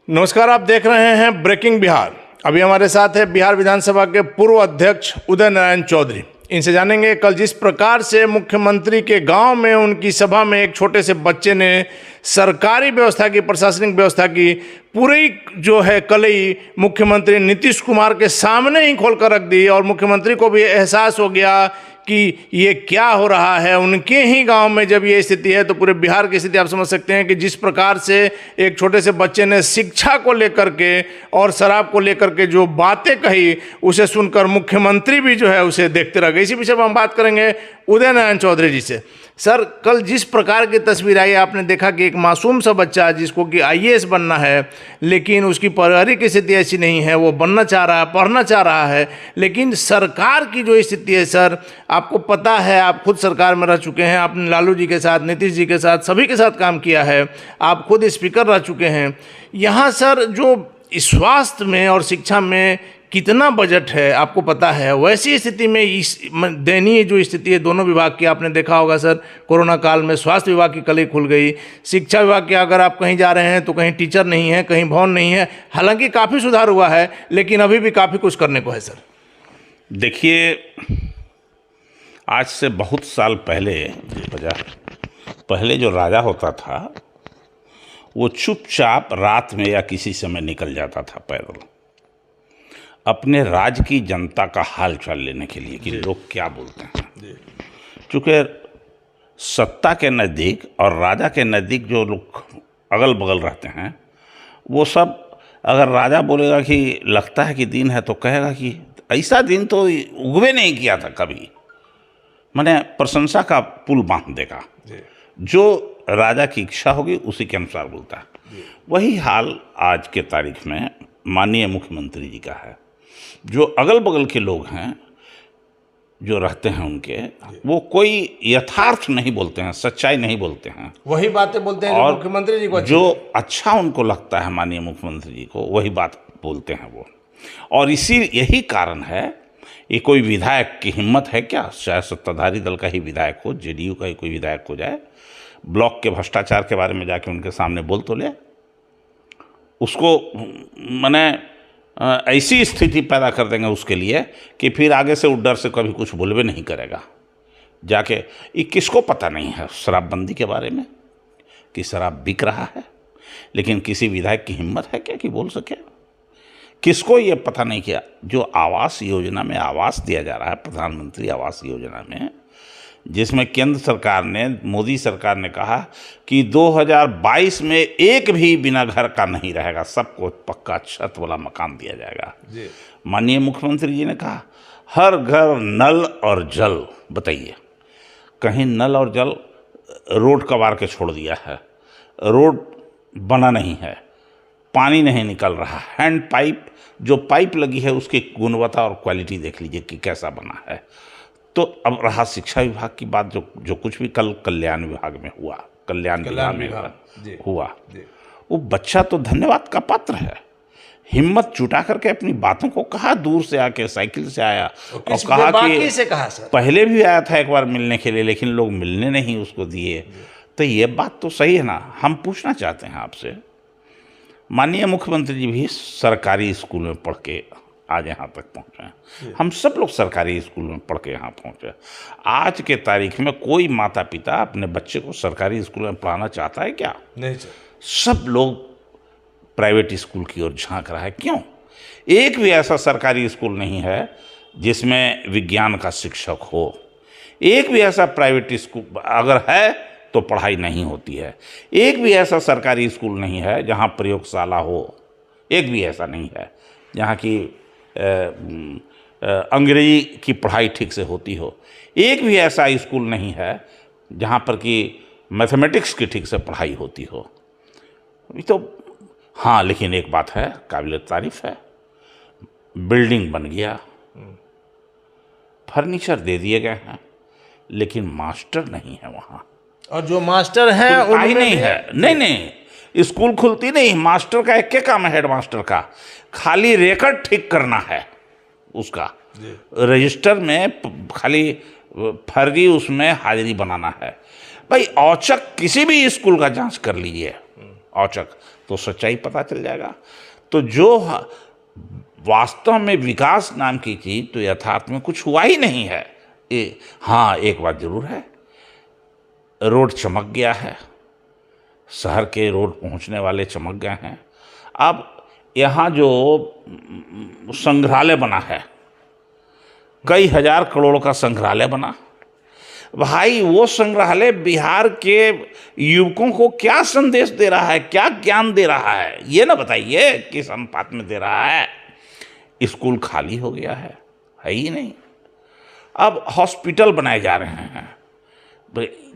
नमस्कार, आप देख रहे हैं ब्रेकिंग बिहार। अभी हमारे साथ है बिहार विधानसभा के पूर्व अध्यक्ष उदय नारायण चौधरी। इनसे जानेंगे कल जिस प्रकार से मुख्यमंत्री के गांव में उनकी सभा में एक छोटे से बच्चे ने सरकारी व्यवस्था की, प्रशासनिक व्यवस्था की पूरी जो है कलई मुख्यमंत्री नीतीश कुमार के सामने ही खोलकर रख दी और मुख्यमंत्री को भी एहसास हो गया कि ये क्या हो रहा है। उनके ही गांव में जब ये स्थिति है तो पूरे बिहार की स्थिति आप समझ सकते हैं कि जिस प्रकार से एक छोटे से बच्चे ने शिक्षा को लेकर के और शराब को लेकर के जो बातें कही, उसे सुनकर मुख्यमंत्री भी जो है उसे देखते रह गए। इसी विषय पर हम बात करेंगे उदय नारायण चौधरी जी से। सर, कल जिस प्रकार की तस्वीर आई, आपने देखा कि एक मासूम सा बच्चा जिसको कि आईएएस बनना है, लेकिन उसकी पारिवारिक स्थिति ऐसी नहीं है, वो बनना चाह रहा है, पढ़ना चाह रहा है, लेकिन सरकार की जो स्थिति है सर, आपको पता है, आप खुद सरकार में रह चुके हैं, आपने लालू जी के साथ, नीतीश जी के साथ, सभी के साथ काम किया है, आप खुद स्पीकर रह चुके हैं। यहाँ सर जो स्वास्थ्य में और शिक्षा में कितना बजट है आपको पता है। वैसी स्थिति में इस दयनीय जो स्थिति है दोनों विभाग की, आपने देखा होगा सर, कोरोना काल में स्वास्थ्य विभाग की कली खुल गई। शिक्षा विभाग के अगर आप कहीं जा रहे हैं तो कहीं टीचर नहीं है, कहीं भवन नहीं है। हालांकि काफ़ी सुधार हुआ है, लेकिन अभी भी काफ़ी कुछ करने को है सर। देखिए, आज से बहुत साल पहले जो राजा होता था वो चुपचाप रात में या किसी समय निकल जाता था पैदल अपने राज्य की जनता का हाल चाल लेने के लिए कि लोग क्या बोलते हैं। चूँकि सत्ता के नज़दीक और राजा के नज़दीक जो लोग अगल बगल रहते हैं, वो सब अगर राजा बोलेगा कि लगता है कि दिन है तो कहेगा कि ऐसा दिन तो उगवे नहीं किया था कभी, माने प्रशंसा का पुल बांध देगा। जो राजा की इच्छा होगी उसी के अनुसार बोलता है। वही हाल आज के तारीख में माननीय मुख्यमंत्री जी का है। जो अगल बगल के लोग हैं जो रहते हैं उनके, वो कोई यथार्थ नहीं बोलते हैं, सच्चाई नहीं बोलते हैं, वही बातें बोलते हैं जो मुख्यमंत्री जी को जो अच्छा उनको लगता है माननीय मुख्यमंत्री जी को, वही बात बोलते हैं वो। और यही कारण है, ये कोई विधायक की हिम्मत है क्या, चाहे सत्ताधारी दल का ही विधायक हो, जेडीयू का ही कोई विधायक हो जाए, ब्लॉक के भ्रष्टाचार के बारे में जाके उनके सामने बोल तो ले, उसको मैंने ऐसी स्थिति पैदा कर देंगे उसके लिए कि फिर आगे से वो डर से कभी कुछ बोलबे नहीं करेगा। जाके ये किसको पता नहीं है शराबबंदी के बारे में कि शराब बिक रहा है, लेकिन किसी विधायक की हिम्मत है क्या कि बोल सके? किसको ये पता नहीं किया जो आवास योजना में आवास दिया जा रहा है, प्रधानमंत्री आवास योजना में, जिसमें केंद्र सरकार ने, मोदी सरकार ने कहा कि 2022 में एक भी बिना घर का नहीं रहेगा, सबको पक्का छत वाला मकान दिया जाएगा। माननीय मुख्यमंत्री जी ने कहा हर घर नल और जल। बताइए, कहीं नल और जल, रोड कबार के छोड़ दिया है, रोड बना नहीं है, पानी नहीं निकल रहा, हैंड पाइप, जो पाइप लगी है उसकी गुणवत्ता और क्वालिटी देख लीजिए कि कैसा बना है। तो अब रहा शिक्षा विभाग की बात, जो कुछ भी कल कल्याण विभाग में हुआ, कल्याण विभाग में हुआ, वो बच्चा तो धन्यवाद का पात्र है। हिम्मत जुटा करके अपनी बातों को कहा, दूर से आके साइकिल से आया और कहा कि से कहा सर, पहले भी आया था एक बार मिलने के लिए, लेकिन लोग मिलने नहीं उसको दिए। तो ये बात तो सही है ना। हम पूछना चाहते हैं आपसे, माननीय मुख्यमंत्री जी भी सरकारी स्कूल में पढ़ के आज यहाँ तक पहुँचे हैं, हम सब लोग सरकारी स्कूल में पढ़ के यहाँ पहुँचे। आज के तारीख में कोई माता पिता अपने बच्चे को सरकारी स्कूल में पढ़ाना चाहता है क्या? नहीं सर। सब लोग प्राइवेट स्कूल की ओर झांक रहा है। क्यों? एक भी ऐसा सरकारी स्कूल नहीं है जिसमें विज्ञान का शिक्षक हो। एक भी ऐसा प्राइवेट स्कूल अगर है तो पढ़ाई नहीं होती है। एक भी ऐसा सरकारी स्कूल नहीं है जहाँ प्रयोगशाला हो। एक भी ऐसा नहीं है जहाँ की अंग्रेजी की पढ़ाई ठीक से होती हो। एक भी ऐसा स्कूल नहीं है जहाँ पर कि मैथमेटिक्स की ठीक से पढ़ाई होती हो। ये तो हाँ, लेकिन एक बात है, काबिल तारीफ है, बिल्डिंग बन गया, फर्नीचर दे दिए गए हैं, लेकिन मास्टर नहीं है वहाँ। और जो मास्टर हैं उनमें नहीं है। नहीं, स्कूल खुलती नहीं, मास्टर का एक क्या काम है? हेड मास्टर का खाली रिकॉर्ड ठीक करना है, उसका रजिस्टर में खाली फर्जी उसमें हाजिरी बनाना है। भाई औचक किसी भी स्कूल का जांच कर लीजिए, औचक, तो सच्चाई पता चल जाएगा। तो जो वास्तव में विकास नाम की चीज तो यथार्थ में कुछ हुआ ही नहीं है। हाँ, एक बात जरूर है, रोड चमक गया है, शहर के रोड पहुंचने वाले चमक गए हैं। अब यहाँ जो संग्रहालय बना है, कई हजार करोड़ का संग्रहालय बना, भाई वो संग्रहालय बिहार के युवकों को क्या संदेश दे रहा है, क्या ज्ञान दे रहा है, ये ना बताइए किस अनुपात में दे रहा है। स्कूल खाली हो गया है ही नहीं। अब हॉस्पिटल बनाए जा रहे हैं।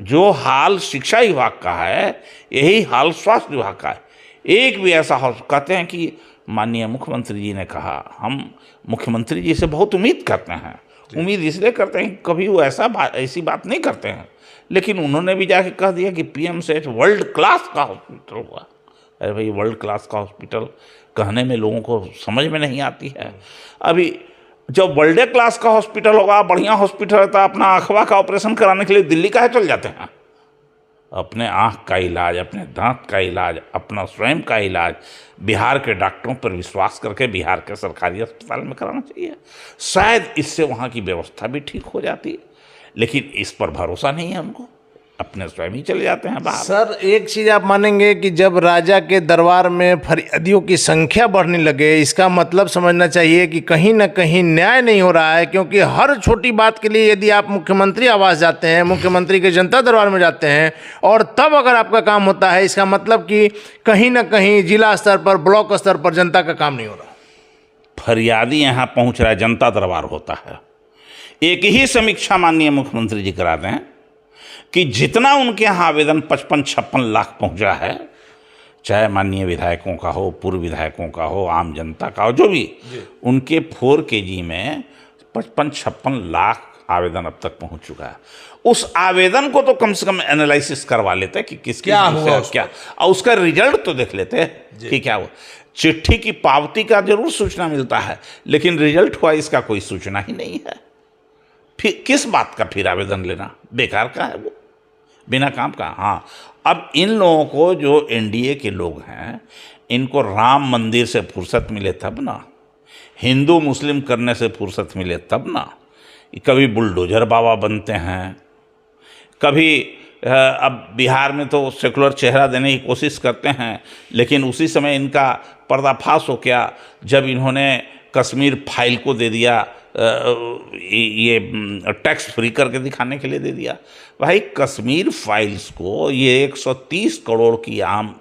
जो हाल शिक्षा विभाग का है यही हाल स्वास्थ्य विभाग का है। एक भी ऐसा कहते हैं कि माननीय मुख्यमंत्री जी ने कहा, हम मुख्यमंत्री जी से बहुत उम्मीद करते हैं। उम्मीद इसलिए करते हैं कि कभी वो ऐसी बात नहीं करते हैं, लेकिन उन्होंने भी जाके कह दिया कि पीएमसीएच वर्ल्ड क्लास का हॉस्पिटल हुआ। अरे भाई, वर्ल्ड क्लास का हॉस्पिटल कहने में लोगों को समझ में नहीं आती है। अभी जब वर्ल्ड क्लास का हॉस्पिटल होगा, बढ़िया हॉस्पिटल रहता, अपना आंखवा का ऑपरेशन कराने के लिए दिल्ली काहे चल जाते हैं? अपने आँख का इलाज, अपने दांत का इलाज, अपना स्वयं का इलाज बिहार के डॉक्टरों पर विश्वास करके बिहार के सरकारी अस्पताल में कराना चाहिए। शायद इससे वहाँ की व्यवस्था भी ठीक हो जाती, लेकिन इस पर भरोसा नहीं है हमको, अपने स्वयं ही चले जाते हैं बाहर। सर, एक चीज़ आप मानेंगे कि जब राजा के दरबार में फरियादियों की संख्या बढ़ने लगे, इसका मतलब समझना चाहिए कि कहीं ना कहीं न्याय नहीं हो रहा है। क्योंकि हर छोटी बात के लिए यदि आप मुख्यमंत्री आवास जाते हैं, मुख्यमंत्री के जनता दरबार में जाते हैं, और तब अगर आपका काम होता है, इसका मतलब कि कहीं ना कहीं जिला स्तर पर, ब्लॉक स्तर पर जनता का काम नहीं हो रहा। फरियादी यहाँ पहुँच रहा है, जनता दरबार होता है। एक ही समीक्षा माननीय मुख्यमंत्री जी करा दें कि जितना उनके यहाँ आवेदन 55-56 लाख पहुंचा है, चाहे माननीय विधायकों का हो, पूर्व विधायकों का हो, आम जनता का हो, जो भी, उनके 4KG में 55-56 लाख आवेदन अब तक पहुंच चुका है। उस आवेदन को तो कम से कम एनालिसिस करवा लेते कि किस क्या हुआ, क्या, और उसका रिजल्ट तो देख लेते कि क्या हुआ। चिट्ठी की पावती का जरूर सूचना मिलता है, लेकिन रिजल्ट हुआ इसका कोई सूचना ही नहीं है। फिर किस बात का फिर आवेदन लेना? बेकार का है वो, बिना काम का। हाँ, अब इन लोगों को, जो एनडीए के लोग हैं, इनको राम मंदिर से फुर्सत मिले तब ना, हिंदू मुस्लिम करने से फुर्सत मिले तब ना। कभी बुलडोजर बाबा बनते हैं, कभी अब बिहार में तो सेकुलर चेहरा देने की कोशिश करते हैं, लेकिन उसी समय इनका पर्दाफाश हो गया जब इन्होंने कश्मीर फाइल को दे दिया, ये टैक्स फ्री करके दिखाने के लिए दे दिया। भाई, कश्मीर फाइल्स को, ये 130 करोड़ की आम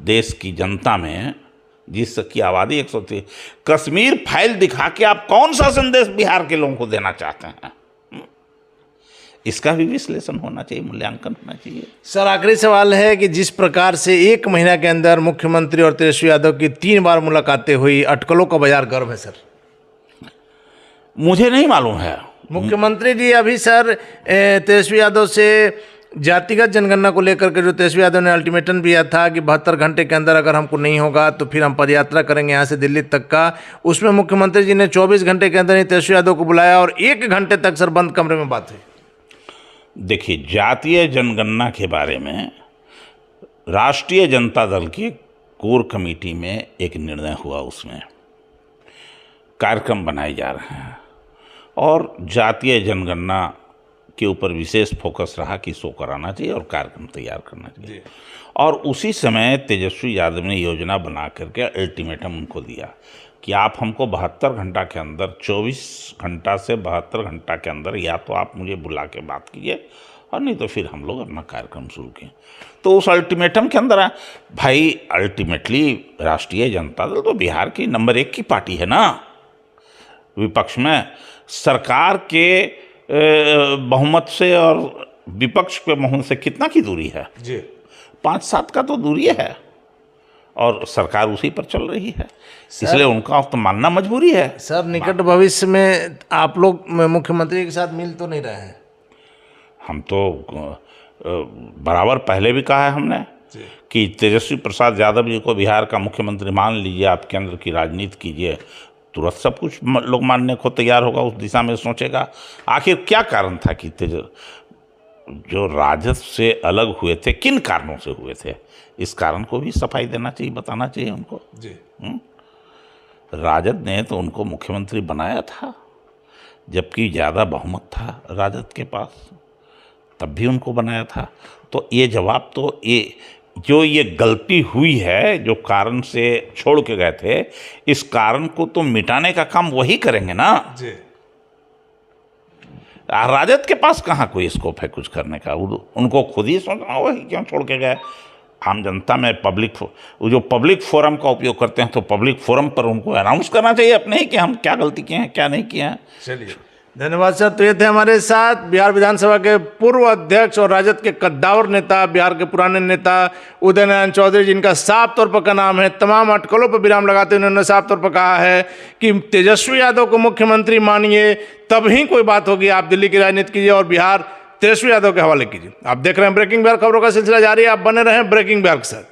देश की जनता में, जिसकी आबादी 130, कश्मीर फाइल दिखा के आप कौन सा संदेश बिहार के लोगों को देना चाहते हैं? इसका भी विश्लेषण होना चाहिए, मूल्यांकन होना चाहिए। सर, आखिरी सवाल है कि जिस प्रकार से 1 महीना के अंदर मुख्यमंत्री और तेजस्वी यादव की 3 बार मुलाकातें हुई, अटकलों का बाजार गर्म है सर? मुझे नहीं मालूम है। मुख्यमंत्री जी अभी सर तेजस्वी यादव से जातिगत जनगणना को लेकर के, जो तेजस्वी यादव ने अल्टीमेटम दिया था कि 72 घंटे के अंदर अगर हमको नहीं होगा तो फिर हम पदयात्रा करेंगे यहाँ से दिल्ली तक का, उसमें मुख्यमंत्री जी ने 24 घंटे के अंदर ही तेजस्वी यादव को बुलाया और 1 घंटे तक सर बंद कमरे में बात हुई। देखिए, जातीय जनगणना के बारे में राष्ट्रीय जनता दल की कोर कमेटी में एक निर्णय हुआ, उसमें कार्यक्रम बनाए जा रहे हैं और जातीय जनगणना के ऊपर विशेष फोकस रहा कि शो कराना चाहिए और कार्यक्रम तैयार करना चाहिए। और उसी समय तेजस्वी यादव ने योजना बना करके अल्टीमेटम उनको दिया कि आप हमको 72 घंटा के अंदर, 24 घंटा से 72 घंटा के अंदर या तो आप मुझे बुला के बात कीजिए, और नहीं तो फिर हम लोग अपना कार्यक्रम शुरू किए। तो उस अल्टीमेटम के अंदर भाई, अल्टीमेटली राष्ट्रीय जनता दल तो बिहार की नंबर 1 की पार्टी है ना। विपक्ष में सरकार के बहुमत से और विपक्ष के बहुमत से कितना की दूरी है जी? 5-7 का तो दूरी है, और सरकार उसी पर चल रही है, इसलिए उनका तो मानना मजबूरी है। सर, निकट भविष्य में आप लोग मुख्यमंत्री के साथ मिल तो नहीं रहे हैं? हम तो बराबर पहले भी कहा है हमने कि तेजस्वी प्रसाद यादव जी को बिहार का मुख्यमंत्री मान लीजिए, आप केंद्र की राजनीति कीजिए, तुरंत सब कुछ लोग मानने को तैयार होगा, उस दिशा में सोचेगा। आखिर क्या कारण था कि जो राजद से अलग हुए थे, किन कारणों से हुए थे, इस कारण को भी सफाई देना चाहिए, बताना चाहिए उनको जी। राजद ने तो उनको मुख्यमंत्री बनाया था, जबकि ज़्यादा बहुमत था राजद के पास, तब भी उनको बनाया था। तो ये जवाब तो ये गलती हुई है, जो कारण से छोड़ के गए थे, इस कारण को तो मिटाने का काम वही करेंगे ना जी। राजद के पास कहाँ कोई स्कोप है कुछ करने का, उनको खुद ही सोचना होगा कि क्यों छोड़ के गए। आम जनता में जो पब्लिक फोरम का उपयोग करते हैं, तो पब्लिक फोरम पर उनको अनाउंस करना चाहिए अपने ही कि हम क्या गलती किए हैं, क्या नहीं किए हैं। चलिए, धन्यवाद सर। तो ये थे हमारे साथ बिहार विधानसभा के पूर्व अध्यक्ष और राजद के कद्दावर नेता, बिहार के पुराने नेता उदय नारायण चौधरी, जिनका साफ तौर पर का नाम है, तमाम अटकलों पर विराम लगाते हुए उन्होंने साफ तौर पर कहा है कि तेजस्वी यादव को मुख्यमंत्री मानिए, तब ही कोई बात होगी। आप दिल्ली की राजनीति कीजिए और बिहार तेजस्वी यादव के हवाले कीजिए। आप देख रहे हैं ब्रेकिंग बिहार, खबरों का सिलसिला जारी है। आप बने रहें ब्रेकिंग बिहार के साथ।